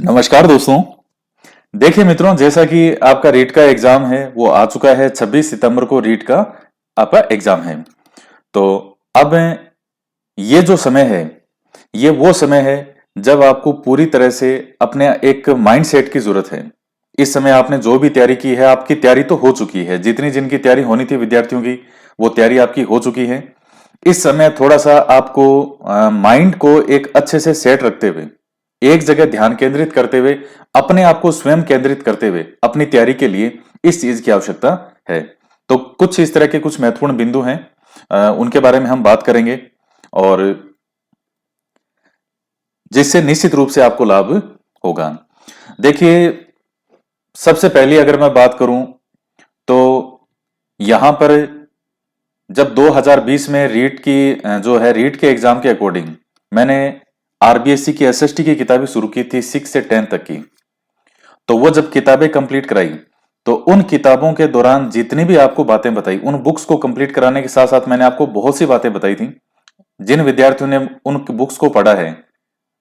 नमस्कार दोस्तों। देखिए मित्रों, जैसा कि आपका रीट का एग्जाम है वो आ चुका है। 26 सितंबर को रीट का आपका एग्जाम है। तो अब ये जो समय है, ये वो समय है जब आपको पूरी तरह से अपने एक माइंडसेट की जरूरत है। इस समय आपने जो भी तैयारी की है, आपकी तैयारी तो हो चुकी है। जितनी जिनकी तैयारी होनी थी विद्यार्थियों की, वो तैयारी आपकी हो चुकी है। इस समय थोड़ा सा आपको माइंड को एक अच्छे से सेट रखते हुए, एक जगह ध्यान केंद्रित करते हुए, अपने आप को स्वयं केंद्रित करते हुए अपनी तैयारी के लिए इस चीज की आवश्यकता है। तो कुछ इस तरह के कुछ महत्वपूर्ण बिंदु हैं, उनके बारे में हम बात करेंगे, और जिससे निश्चित रूप से आपको लाभ होगा। देखिए, सबसे पहली अगर मैं बात करूं तो यहां पर जब 2020 में रीट की जो है रीट के एग्जाम के अकॉर्डिंग मैंने आरबीएससी की एसएसटी की किताबें शुरू की थी 6 से 10 तक की। तो वो जब किताबें कंप्लीट कराई, तो उन किताबों के दौरान जितनी भी आपको बातें बताई, उन बुक्स को कंप्लीट कराने के साथ साथ मैंने आपको बहुत सी बातें बताई थी। जिन विद्यार्थियों ने उन बुक्स को पढ़ा है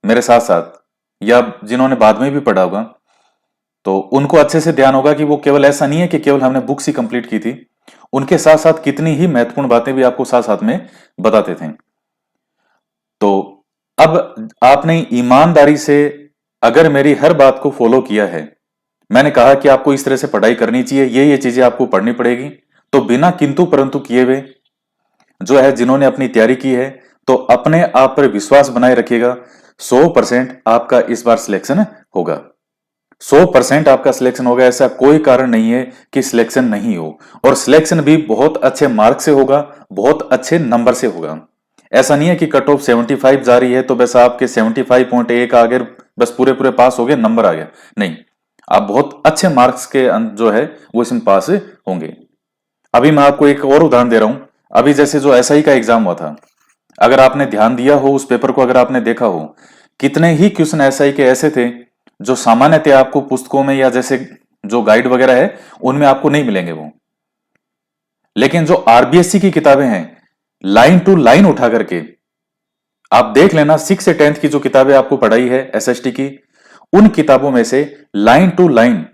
मेरे साथ साथ, या जिन्होंने बाद में भी पढ़ा होगा, तो उनको अच्छे से ध्यान होगा कि वो केवल ऐसा नहीं है कि केवल हमने बुक्स ही कंप्लीट की थी, उनके साथ साथ कितनी ही महत्वपूर्ण बातें भी आपको साथ साथ में बताते थे। तो अब आपने ईमानदारी से अगर मेरी हर बात को फॉलो किया है, मैंने कहा कि आपको इस तरह से पढ़ाई करनी चाहिए, ये चीजें आपको पढ़नी पड़ेगी, तो बिना किंतु परंतु किए हुए जो है जिन्होंने अपनी तैयारी की है, तो अपने आप पर विश्वास बनाए रखिएगा। 100% आपका इस बार सिलेक्शन होगा। 100% आपका सिलेक्शन होगा। ऐसा कोई कारण नहीं है कि सिलेक्शन नहीं हो, और सिलेक्शन भी बहुत अच्छे मार्क से होगा, बहुत अच्छे नंबर से होगा। ऐसा नहीं है कि कट ऑफ 75 जा रही है तो बस आपके 75.1 आ गए, बस पूरे पूरे पास हो गए, नंबर आ गया। नहीं, आप बहुत अच्छे मार्क्स के जो है वो इसमें पास होंगे। अभी मैं आपको एक और उदाहरण दे रहा हूं। अभी जैसे जो एसआई का एग्जाम हुआ था, अगर आपने ध्यान दिया हो उस पेपर को, अगर आपने देखा हो, कितने ही क्वेश्चन एसआई के ऐसे थे जो सामान्यतः आपको पुस्तकों में या जैसे जो गाइड वगैरह है उनमें आपको नहीं मिलेंगे वो। लेकिन जो आरबीएससी की किताबें हैं, लाइन टू लाइन उठा करके आप देख लेना, 6 से 10 की जो किताबें आपको पढ़ाई है एसएसटी की, उन किताबों में से लाइन टू लाइन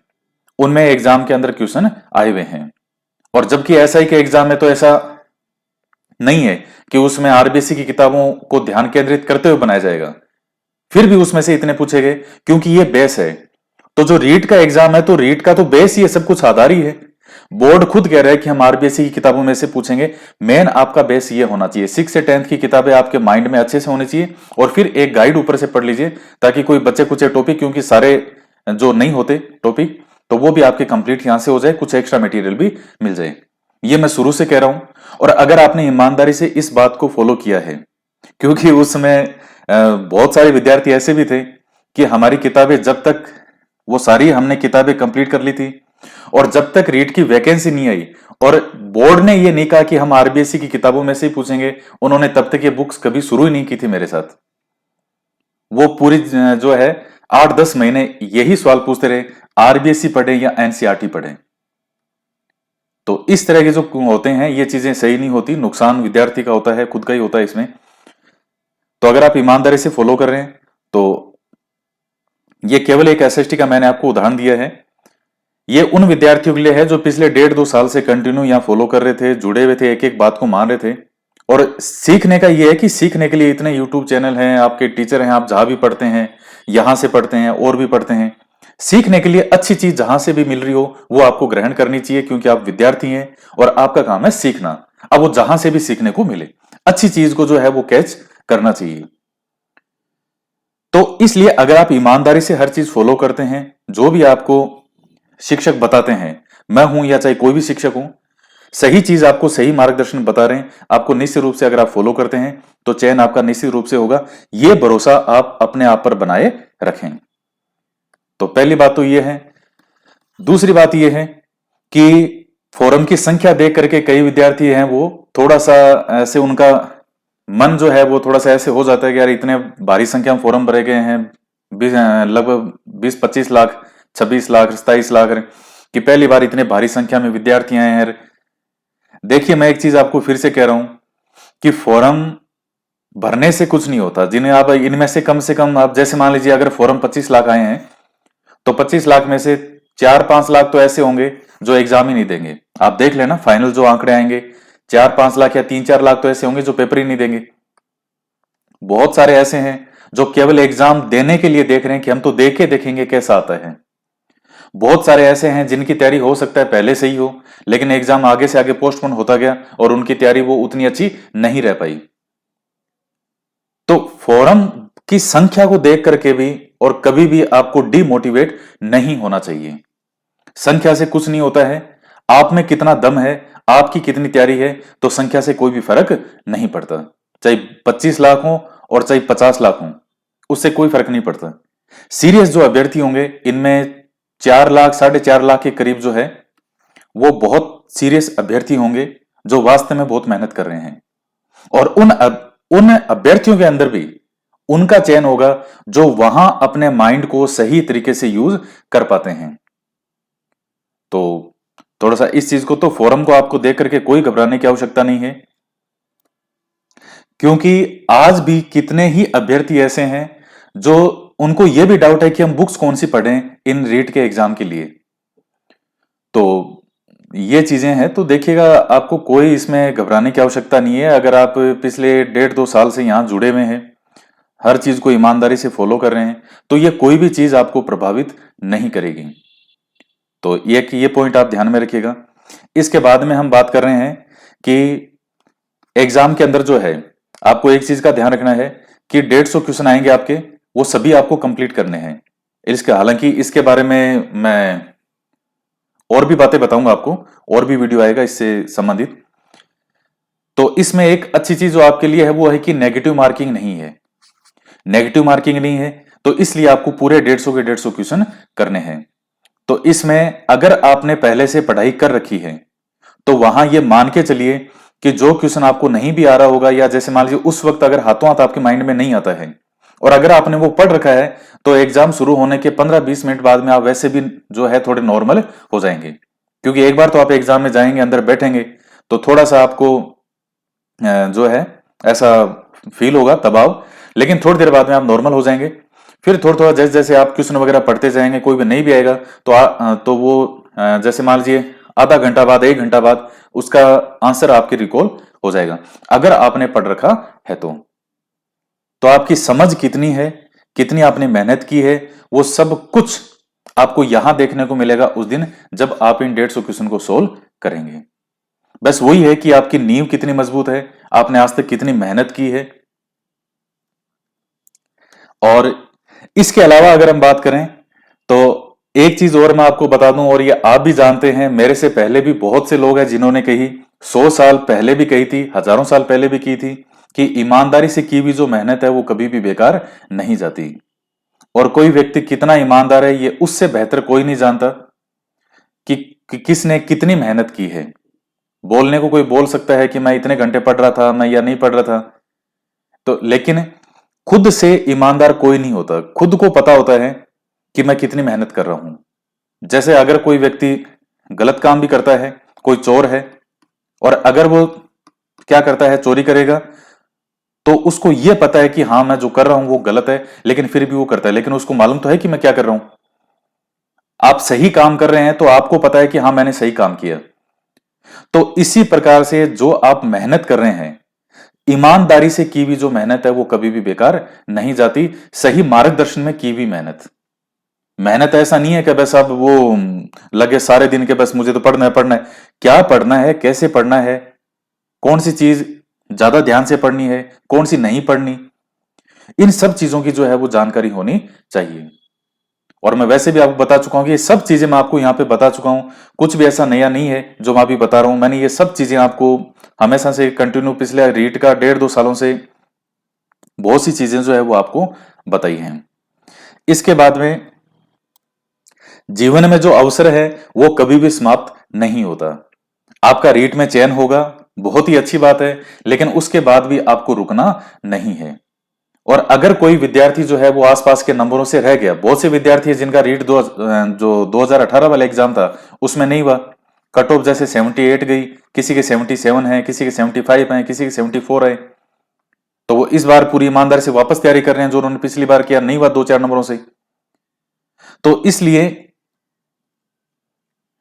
उनमें एग्जाम के अंदर क्वेश्चन आए हुए हैं। और जबकि एसआई के एग्जाम में तो ऐसा नहीं है कि उसमें आरबीएससी की किताबों को ध्यान केंद्रित करते हुए बनाया जाएगा, फिर भी उसमें से इतने पूछे गए क्योंकि ये बेस है। तो जो रीट का एग्जाम है, तो रीट का तो बेस ही है, सब कुछ आधार ही है। बोर्ड खुद कह रहा है कि हम आरबीएससी की किताबों में से पूछेंगे। मेन आपका बेस ये होना चाहिए, 6 से 10 की किताबें आपके माइंड में अच्छे से होनी चाहिए, और फिर एक गाइड ऊपर से पढ़ लीजिए, ताकि कोई बच्चे कुछ टॉपिक, क्योंकि सारे जो नहीं होते टॉपिक, तो वो भी आपके कंप्लीट यहां से हो जाए, कुछ एक्स्ट्रा मटेरियल भी मिल जाए। ये मैं शुरू से कह रहा हूं। और अगर आपने ईमानदारी से इस बात को फॉलो किया है, क्योंकि उस समय बहुत सारे विद्यार्थी ऐसे भी थे कि हमारी किताबें जब तक, वो सारी हमने किताबें कंप्लीट कर ली थी, और जब तक रीट की वैकेंसी नहीं आई और बोर्ड ने ये नहीं कहा कि हम आरबीएससी की किताबों में से ही पूछेंगे, उन्होंने तब तक ये बुक्स कभी शुरू ही नहीं की थी मेरे साथ। वो पूरी जो है 8-10 महीने यही सवाल पूछते रहे, आरबीएससी पढ़े या एनसीईआरटी पढ़े। तो इस तरह के जो होते हैं, ये चीजें सही नहीं होती, नुकसान विद्यार्थी का होता है, खुद का ही होता है इसमें। तो अगर आप ईमानदारी से फॉलो कर रहे हैं, तो ये केवल एक एसएसटी का मैंने आपको उदाहरण दिया है। ये उन विद्यार्थियों के लिए है जो पिछले 1.5-2 साल से कंटिन्यू यहाँ फॉलो कर रहे थे, जुड़े हुए थे, एक एक बात को मान रहे थे। और सीखने का ये है कि सीखने के लिए इतने यूट्यूब चैनल हैं, आपके टीचर हैं, आप जहां भी पढ़ते हैं, यहां से पढ़ते हैं और भी पढ़ते हैं। सीखने के लिए अच्छी चीज जहां से भी मिल रही हो वो आपको ग्रहण करनी चाहिए, क्योंकि आप विद्यार्थी हैं और आपका काम है सीखना। अब वो जहां से भी सीखने को मिले, अच्छी चीज को जो है वो कैच करना चाहिए। तो इसलिए अगर आप ईमानदारी से हर चीज फॉलो करते हैं, जो भी आपको शिक्षक बताते हैं, मैं हूं या चाहे कोई भी शिक्षक हो, सही चीज आपको सही मार्गदर्शन बता रहे हैं, आपको निश्चित रूप से अगर आप फॉलो करते हैं तो चयन आपका निश्चित रूप से होगा। यह भरोसा आप अपने आप पर बनाए रखें। तो पहली बात तो यह है। दूसरी बात यह है कि फोरम की संख्या देख करके कई विद्यार्थी हैं वो थोड़ा सा ऐसे, उनका मन जो है वो थोड़ा सा ऐसे हो जाता है कि यार इतने भारी संख्या में फोरम भरे गए हैं, लगभग 20-25 लाख, 26 लाख, 27 लाख, कि पहली बार इतने भारी संख्या में विद्यार्थी आए हैं। देखिए, मैं एक चीज आपको फिर से कह रहा हूं कि फॉर्म भरने से कुछ नहीं होता। जिन्हें आप इनमें से कम आप जैसे मान लीजिए अगर फॉर्म 25 लाख आए हैं, तो 25 लाख में से 4-5 लाख तो ऐसे होंगे जो एग्जाम ही नहीं देंगे। आप देख लेना फाइनल जो आंकड़े आएंगे, 4-5 लाख या 3-4 लाख तो ऐसे होंगे जो पेपर ही नहीं देंगे। बहुत सारे ऐसे हैं जो केवल एग्जाम देने के लिए देख रहे हैं कि हम तो देखेंगे कैसा आता है। बहुत सारे ऐसे हैं जिनकी तैयारी हो सकता है पहले से ही हो, लेकिन एग्जाम आगे से आगे पोस्टपोन होता गया और उनकी तैयारी वो उतनी अच्छी नहीं रह पाई। तो फोरम की संख्या को देख करके भी और कभी भी आपको डिमोटिवेट नहीं होना चाहिए। संख्या से कुछ नहीं होता है, आप में कितना दम है, आपकी कितनी तैयारी है, तो संख्या से कोई भी फर्क नहीं पड़ता। चाहे 25 लाख हो और चाहे 50 लाख हो, उससे कोई फर्क नहीं पड़ता। सीरियस जो अभ्यर्थी होंगे, इनमें 4 लाख 4.5 लाख के करीब जो है वो बहुत सीरियस अभ्यर्थी होंगे जो वास्तव में बहुत मेहनत कर रहे हैं। और उन अभ्यर्थियों के अंदर भी उनका चयन होगा जो वहां अपने माइंड को सही तरीके से यूज कर पाते हैं। तो थोड़ा सा इस चीज को, तो फोरम को आपको देख करके कोई घबराने की आवश्यकता नहीं है, क्योंकि आज भी कितने ही अभ्यर्थी ऐसे हैं जो उनको यह भी डाउट है कि हम बुक्स कौन सी पढ़ें इन रीट के एग्जाम के लिए। तो ये चीजें हैं, तो देखिएगा आपको कोई इसमें घबराने की आवश्यकता नहीं है। अगर आप पिछले 1.5-2 साल से यहां जुड़े हुए हैं, हर चीज को ईमानदारी से फॉलो कर रहे हैं, तो ये कोई भी चीज आपको प्रभावित नहीं करेगी। तो ये पॉइंट आप ध्यान में रखिएगा। इसके बाद में हम बात कर रहे हैं कि एग्जाम के अंदर जो है आपको एक चीज का ध्यान रखना है कि 150 क्वेश्चन आएंगे आपके, वो सभी आपको कंप्लीट करने हैं। हालांकि इसके बारे में मैं और भी बातें बताऊंगा आपको, और भी वीडियो आएगा इससे संबंधित। तो इसमें एक अच्छी चीज जो आपके लिए है वो है कि नेगेटिव मार्किंग नहीं है। नेगेटिव मार्किंग नहीं है, तो इसलिए आपको पूरे 150 के 150 क्वेश्चन करने हैं। तो इसमें अगर आपने पहले से पढ़ाई कर रखी है तो वहां ये मान के चलिए कि जो क्वेश्चन आपको नहीं भी आ रहा होगा, या जैसे मान लीजिए उस वक्त अगर हाथों हाथ आपके माइंड में नहीं आता है, और अगर आपने वो पढ़ रखा है, तो एग्जाम शुरू होने के 15-20 मिनट बाद में आप वैसे भी जो है थोड़े नॉर्मल हो जाएंगे। क्योंकि एक बार तो आप एग्जाम में जाएंगे, अंदर बैठेंगे, तो थोड़ा सा आपको जो है ऐसा फील होगा दबाव, लेकिन थोड़ी देर बाद में आप नॉर्मल हो जाएंगे। फिर थोड़ा थोड़ा जैसे जैसे आप क्वेश्चन वगैरह पढ़ते जाएंगे, कोई भी नहीं भी आएगा तो वो जैसे मान लीजिए आधा घंटा बाद, 1 घंटा बाद उसका आंसर आपके रिकॉल हो जाएगा, अगर आपने पढ़ रखा है तो आपकी समझ कितनी है, कितनी आपने मेहनत की है, वो सब कुछ आपको यहां देखने को मिलेगा उस दिन जब आप इन 150 क्वेश्चन को सोल्व करेंगे। बस वही है कि आपकी नींव कितनी मजबूत है, आपने आज तक कितनी मेहनत की है। और इसके अलावा अगर हम बात करें तो एक चीज और मैं आपको बता दूं, और ये आप भी जानते हैं, मेरे से पहले भी बहुत से लोग हैं जिन्होंने कही, 100 साल पहले भी कही थी, हजारों साल पहले भी की थी, कि ईमानदारी से की हुई जो मेहनत है वो कभी भी बेकार नहीं जाती। और कोई व्यक्ति कितना ईमानदार है ये उससे बेहतर कोई नहीं जानता कि किसने कितनी मेहनत की है। बोलने को कोई बोल सकता है कि मैं इतने घंटे पढ़ रहा था, मैं या नहीं पढ़ रहा था, तो लेकिन खुद से ईमानदार कोई नहीं होता। खुद को पता होता है कि मैं कितनी मेहनत कर रहा हूं। जैसे अगर कोई व्यक्ति गलत काम भी करता है, कोई चोर है, और अगर वो क्या करता है, चोरी करेगा, तो उसको यह पता है कि हाँ मैं जो कर रहा हूं वो गलत है, लेकिन फिर भी वो करता है, लेकिन उसको मालूम तो है कि मैं क्या कर रहा हूं। आप सही काम कर रहे हैं तो आपको पता है कि हाँ मैंने सही काम किया। तो इसी प्रकार से जो आप मेहनत कर रहे हैं, ईमानदारी से की हुई जो मेहनत है वो कभी भी बेकार नहीं जाती। सही मार्गदर्शन में की हुई मेहनत ऐसा नहीं है कि बस अब वो लगे सारे दिन के बस मुझे तो पढ़ना है पढ़ना है। क्या पढ़ना है, कैसे पढ़ना है, कौन सी चीज ज्यादा ध्यान से पढ़नी है, कौन सी नहीं पढ़नी, इन सब चीजों की जो है वो जानकारी होनी चाहिए। और मैं वैसे भी आपको बता चुका हूं कि ये सब चीजें मैं आपको यहां पे बता चुका हूं, कुछ भी ऐसा नया नहीं है जो मैं अभी बता रहा हूं। मैंने ये सब चीजें आपको हमेशा से कंटिन्यू पिछले रीट का 1.5-2 सालों से बहुत सी चीजें जो है वो आपको बताई हैं। इसके बाद में जीवन में जो अवसर है वो कभी भी समाप्त नहीं होता। आपका रीट में चयन होगा, बहुत ही अच्छी बात है, लेकिन उसके बाद भी आपको रुकना नहीं है। और अगर कोई विद्यार्थी जो है वो आसपास के नंबरों से रह गया, बहुत से विद्यार्थी है जिनका रीट जो 2018 वाला एग्जाम था उसमें नहीं हुआ, कट ऑफ जैसे 78 गई, किसी के 77 है, किसी के 75 है, किसी के 74 है, तो वो इस बार पूरी ईमानदारी से वापस तैयारी कर रहे हैं जो उन्होंने पिछली बार किया, नहीं हुआ 2-4 नंबरों से। तो इसलिए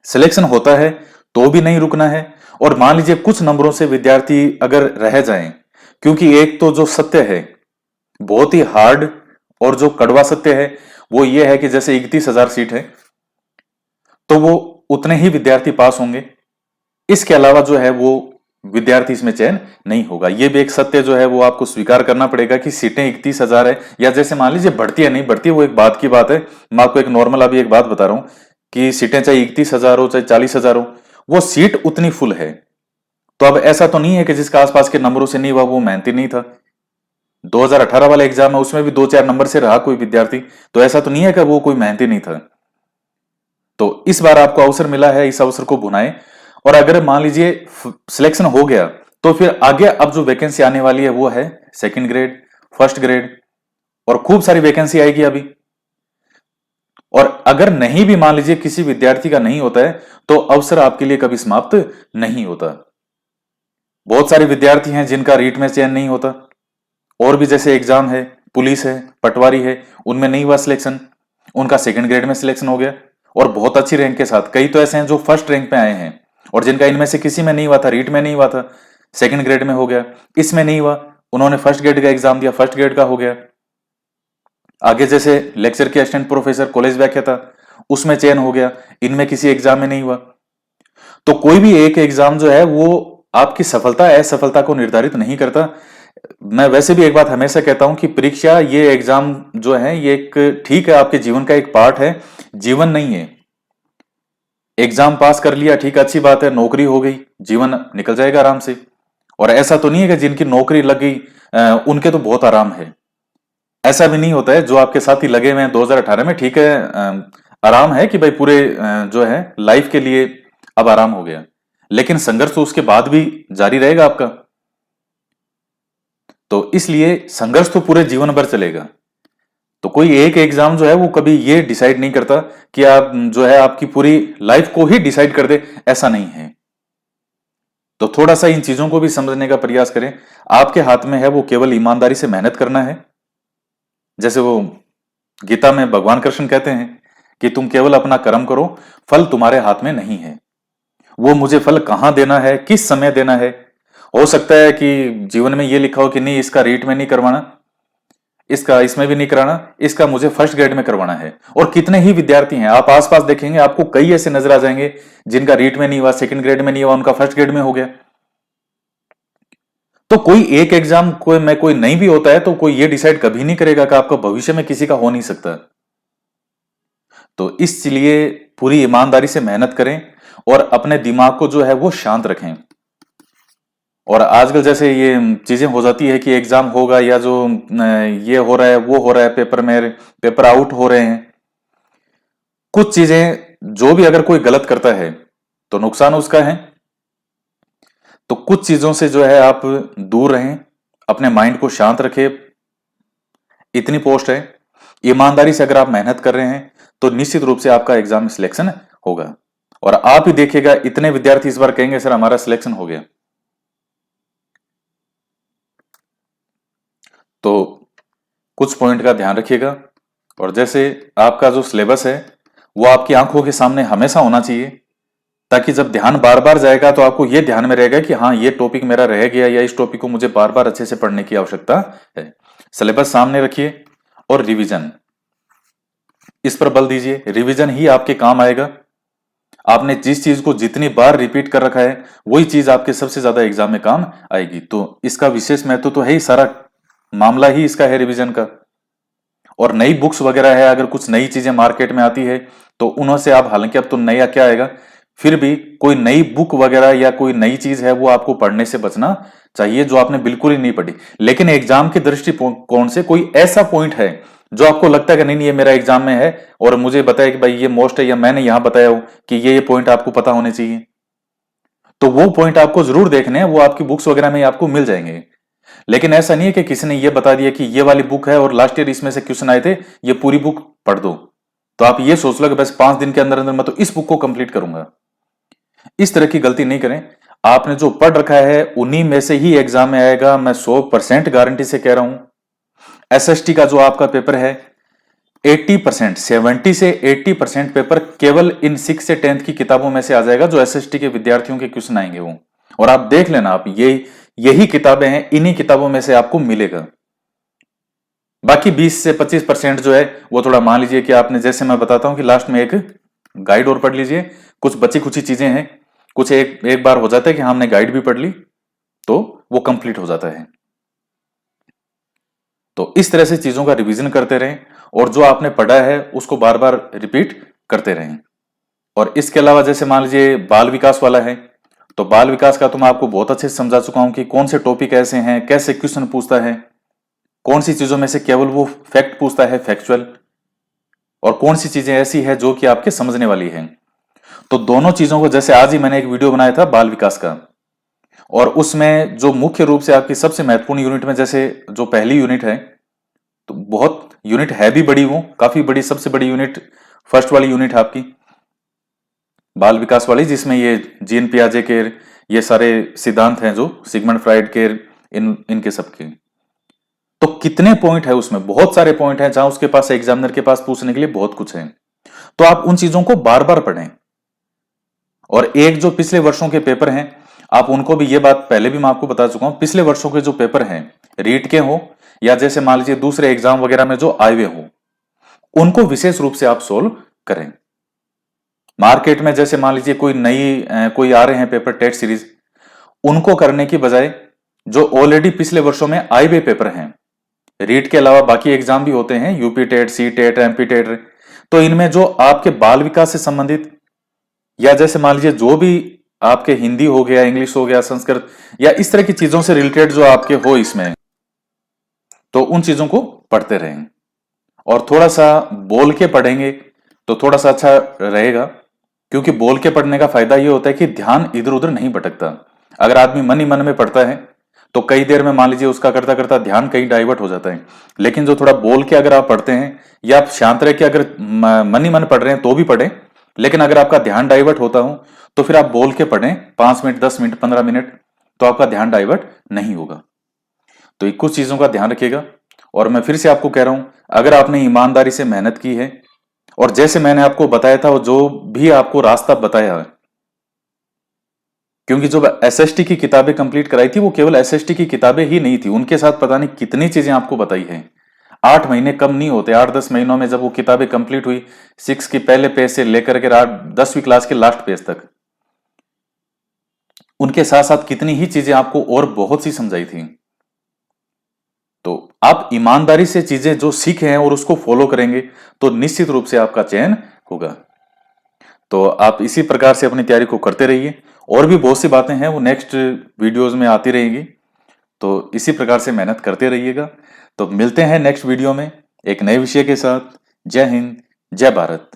सिलेक्शन होता है तो भी नहीं रुकना है। और मान लीजिए कुछ नंबरों से विद्यार्थी अगर रह जाएं, क्योंकि एक तो जो सत्य है बहुत ही हार्ड और जो कड़वा सत्य है वो ये है कि जैसे 31,000 सीट है तो वो उतने ही विद्यार्थी पास होंगे, इसके अलावा जो है वो विद्यार्थी इसमें चयन नहीं होगा। ये भी एक सत्य जो है वो आपको स्वीकार करना पड़ेगा कि सीटें 31,000 है, या जैसे मान लीजिए बढ़ती है नहीं बढ़ती है वो एक बात की बात है। मैं आपको एक नॉर्मल अभी एक बात बता रहा हूं कि सीटें चाहे 31,000 हो चाहे 40,000 हो, वो सीट उतनी फुल है। तो अब ऐसा तो नहीं है कि जिसका आसपास के नंबरों से नहीं हुआ वो मेहनती नहीं था। 2018 वाला एग्जाम है उसमें भी 2-4 नंबर से रहा कोई विद्यार्थी, तो ऐसा तो नहीं है कि वो कोई मेहनती नहीं था। तो इस बार आपको अवसर मिला है, इस अवसर को भुनाएं। और अगर मान लीजिए सिलेक्शन हो गया तो फिर आगे अब जो वैकेंसी आने वाली है वो है सेकंड ग्रेड, फर्स्ट ग्रेड, और खूब सारी वैकेंसी आएगी अभी। और अगर नहीं भी मान लीजिए किसी विद्यार्थी का नहीं होता है तो अवसर आपके लिए कभी समाप्त नहीं होता। बहुत सारे विद्यार्थी हैं जिनका रीट में चयन नहीं होता, और भी जैसे एग्जाम है, पुलिस है, पटवारी है, उनमें नहीं हुआ सिलेक्शन, उनका सेकंड ग्रेड में सिलेक्शन हो गया और बहुत अच्छी रैंक के साथ। कई तो ऐसे हैं जो फर्स्ट रैंक पे आए हैं और जिनका इनमें से किसी में नहीं हुआ था, रीट में नहीं हुआ था, सेकंड ग्रेड में हो गया, इसमें नहीं हुआ, उन्होंने फर्स्ट ग्रेड का एग्जाम दिया, फर्स्ट ग्रेड का हो गया। आगे जैसे लेक्चर के असिस्टेंट प्रोफेसर, कॉलेज व्याख्याता, उसमें चयन हो गया, इनमें किसी एग्जाम में नहीं हुआ। तो कोई भी एक एग्जाम जो है वो आपकी सफलता असफलता को निर्धारित नहीं करता। मैं वैसे भी एक बात हमेशा कहता हूं कि परीक्षा, ये एग्जाम जो है ये एक ठीक है आपके जीवन का एक पार्ट है, जीवन नहीं है। एग्जाम पास कर लिया ठीक अच्छी बात है, नौकरी हो गई, जीवन निकल जाएगा आराम से। और ऐसा तो नहीं है कि जिनकी नौकरी लग गई उनके तो बहुत आराम है, ऐसा भी नहीं होता है। जो आपके साथ ही लगे हुए हैं 2018 में, ठीक है आराम है कि भाई पूरे जो है लाइफ के लिए अब आराम हो गया, लेकिन संघर्ष तो उसके बाद भी जारी रहेगा आपका। तो इसलिए संघर्ष तो पूरे जीवन भर चलेगा। तो कोई एक एग्जाम जो है वो कभी ये डिसाइड नहीं करता कि आप जो है आपकी पूरी लाइफ को ही डिसाइड कर दे, ऐसा नहीं है। तो थोड़ा सा इन चीजों को भी समझने का प्रयास करें। आपके हाथ में है वो केवल ईमानदारी से मेहनत करना है। जैसे वो गीता में भगवान कृष्ण कहते हैं कि तुम केवल अपना कर्म करो, फल तुम्हारे हाथ में नहीं है। वो मुझे फल कहां देना है, किस समय देना है, हो सकता है कि जीवन में ये लिखा हो कि नहीं इसका रीट में नहीं करवाना, इसका इसमें भी नहीं कराना, इसका मुझे फर्स्ट ग्रेड में करवाना है। और कितने ही विद्यार्थी हैं, आप आसपास देखेंगे आपको कई ऐसे नजर आ जाएंगे जिनका रीट में नहीं हुआ, सेकंड ग्रेड में नहीं हुआ, उनका फर्स्ट ग्रेड में हो गया। तो कोई एक एग्जाम कोई नहीं भी होता है तो कोई ये डिसाइड कभी नहीं करेगा कि आपका भविष्य में किसी का हो नहीं सकता। तो इसलिए पूरी ईमानदारी से मेहनत करें और अपने दिमाग को जो है वो शांत रखें। और आजकल जैसे ये चीजें हो जाती है कि एग्जाम होगा या जो ये हो रहा है वो हो रहा है, पेपर में पेपर आउट हो रहे हैं, कुछ चीजें जो भी अगर कोई गलत करता है तो नुकसान उसका है। तो कुछ चीजों से जो है आप दूर रहें, अपने माइंड को शांत रखें। इतनी पोस्ट है, ईमानदारी से अगर आप मेहनत कर रहे हैं तो निश्चित रूप से आपका एग्जाम में सिलेक्शन होगा। और आप ही देखिएगा इतने विद्यार्थी इस बार कहेंगे सर हमारा सिलेक्शन हो गया। तो कुछ पॉइंट का ध्यान रखिएगा। और जैसे आपका जो सिलेबस है वो आपकी आंखों के सामने हमेशा होना चाहिए, ताकि जब ध्यान बार बार जाएगा तो आपको ये ध्यान में रहेगा कि हाँ ये टॉपिक मेरा रह गया या इस टॉपिक को मुझे बार बार अच्छे से पढ़ने की आवश्यकता है। सिलेबस सामने रखिए और रिवीजन, इस पर बल दीजिए। रिवीजन ही आपके काम आएगा। आपने जिस चीज को जितनी बार रिपीट कर रखा है वही चीज आपके सबसे ज्यादा एग्जाम में काम आएगी। तो इसका विशेष महत्व तो है ही, सारा मामला ही इसका है रिवीजन का। और नई बुक्स वगैरह है, अगर कुछ नई चीजें मार्केट में आती है तो उन्हों से आप, हालांकि अब तो नया क्या आएगा, फिर भी कोई नई बुक वगैरह या कोई नई चीज है वो आपको पढ़ने से बचना चाहिए जो आपने बिल्कुल ही नहीं पढ़ी। लेकिन एग्जाम के दृष्टिकोण से कोई ऐसा पॉइंट है जो आपको लगता है कि नहीं ये मेरा एग्जाम में है और मुझे बताया कि भाई ये मोस्ट है, या मैंने यहां बताया हो कि ये पॉइंट आपको पता होने चाहिए, तो वो पॉइंट आपको जरूर देखने हैं, वो आपकी बुक्स वगैरह में आपको मिल जाएंगे। लेकिन ऐसा नहीं है कि किसी ने ये बता दिया कि ये वाली बुक है और लास्ट ईयर इसमें से क्वेश्चन आए थे, ये पूरी बुक पढ़ दो, तो आप ये सोच लो कि बस 5 दिन के अंदर अंदर मैं तो इस बुक को कंप्लीट करूंगा। इस तरह की गलती नहीं करें। आपने जो पढ़ रखा है उन्हीं में से ही एग्जाम में आएगा, मैं 100% गारंटी से कह रहा हूं। एसएसटी का जो आपका पेपर है, 80%, 70 से 80% पेपर केवल इन 6 से 10th की किताबों में से आ जाएगा, जो एसएसटी के विद्यार्थियों के क्वेश्चन आएंगे वो। और आप देख लेना, आप यही किताबें हैं, इन्हीं किताबों में से आपको मिलेगा। बाकी 20 से 25% जो है वो थोड़ा मान लीजिए कि आपने, जैसे मैं बताता हूं कि लास्ट में एक गाइड और पढ़ लीजिए, कुछ बची कुछ चीजें हैं, कुछ एक बार हो जाता है कि हमने गाइड भी पढ़ ली तो वो कंप्लीट हो जाता है। तो इस तरह से चीजों का रिवीजन करते रहें और जो आपने पढ़ा है उसको बार बार रिपीट करते रहें। और इसके अलावा जैसे मान लीजिए बाल विकास वाला है, तो बाल विकास का तो मैं आपको बहुत अच्छे से समझा चुका हूं कि कौन से टॉपिक ऐसे हैं, कैसे क्वेश्चन पूछता है, कौन सी चीजों में से केवल वो फैक्ट पूछता है, फैक्चुअल, और कौन सी चीजें ऐसी है जो कि आपके समझने वाली है। तो दोनों चीजों को, जैसे आज ही मैंने एक वीडियो बनाया था बाल विकास का, और उसमें जो मुख्य रूप से आपकी सबसे महत्वपूर्ण यूनिट में, जैसे जो पहली यूनिट है, तो बहुत यूनिट है भी बड़ी, वो काफी बड़ी, सबसे बड़ी यूनिट फर्स्ट वाली यूनिट है आपकी बाल विकास वाली, जिसमें ये जीन पियाजे के ये सारे सिद्धांत हैं जो सिगमंड फ्राइड के इनके सबके। तो कितने पॉइंट है उसमें, बहुत सारे पॉइंट हैं, जहां उसके पास एग्जामिनर के पास पूछने के लिए बहुत कुछ है। तो आप उन चीजों को बार बार पढ़ें। और एक जो पिछले वर्षों के पेपर हैं, आप उनको भी, ये बात पहले भी मैं आपको बता चुका हूं, पिछले वर्षों के जो पेपर हैं, रीट के हो या जैसे मान लीजिए दूसरे एग्जाम वगैरह में जो आए हुए हो, उनको विशेष रूप से आप सोल्व करें। मार्केट में जैसे मान लीजिए कोई आ रहे हैं पेपर टेट सीरीज, उनको करने की बजाय जो ऑलरेडी पिछले वर्षों में आए हुए पेपर हैं, रीट के अलावा बाकी एग्जाम भी होते हैं, UP TET, C TET, MP TET, तो इनमें जो आपके बाल विकास से संबंधित, या जैसे मान लीजिए जो भी आपके हिंदी हो गया, इंग्लिश हो गया, संस्कृत, या इस तरह की चीजों से रिलेटेड जो आपके हो इसमें, तो उन चीजों को पढ़ते रहें। और थोड़ा सा बोल के पढ़ेंगे तो थोड़ा सा अच्छा रहेगा, क्योंकि बोल के पढ़ने का फायदा यह होता है कि ध्यान इधर उधर नहीं भटकता। अगर आदमी मन ही मन में पढ़ता है तो कई देर में मान लीजिए उसका करता करता ध्यान कहीं डाइवर्ट हो जाता है। लेकिन जो थोड़ा बोल के अगर आप पढ़ते हैं, या आप शांत रह के अगर मन ही मन पढ़ रहे हैं तो भी पढ़ें, लेकिन अगर आपका ध्यान डाइवर्ट होता हो तो फिर आप बोल के पढ़ें 5 मिनट, 10 मिनट, 15 मिनट, तो आपका ध्यान डाइवर्ट नहीं होगा। तो ये कुछ चीजों का ध्यान रखिएगा। और मैं फिर से आपको कह रहा हूं, अगर आपने ईमानदारी से मेहनत की है, और जैसे मैंने आपको बताया था, वो जो भी आपको रास्ता बताया है, क्योंकि जो एसएसटी की किताबें कंप्लीट कराई थी वो केवल एसएसटी की किताबें ही नहीं थी, उनके साथ पता नहीं कितनी चीजें आपको बताई हैं। 8 महीने कम नहीं होते, 8-10 महीनों में जब वो किताबें कंप्लीट हुई, 6 की पहले पेज से लेकर के 10वीं क्लास के लास्ट पेज तक, उनके साथ साथ कितनी ही चीजें आपको और बहुत सी समझाई थी। तो आप ईमानदारी से चीजें जो सीखे हैं और उसको फॉलो करेंगे तो निश्चित रूप से आपका चयन होगा। तो आप इसी प्रकार से अपनी तैयारी को करते रहिए। और भी बहुत सी बातें हैं, वो नेक्स्ट वीडियोस में आती रहेंगी, तो इसी प्रकार से मेहनत करते रहिएगा। तो मिलते हैं नेक्स्ट वीडियो में एक नए विषय के साथ। जय हिंद, जय भारत।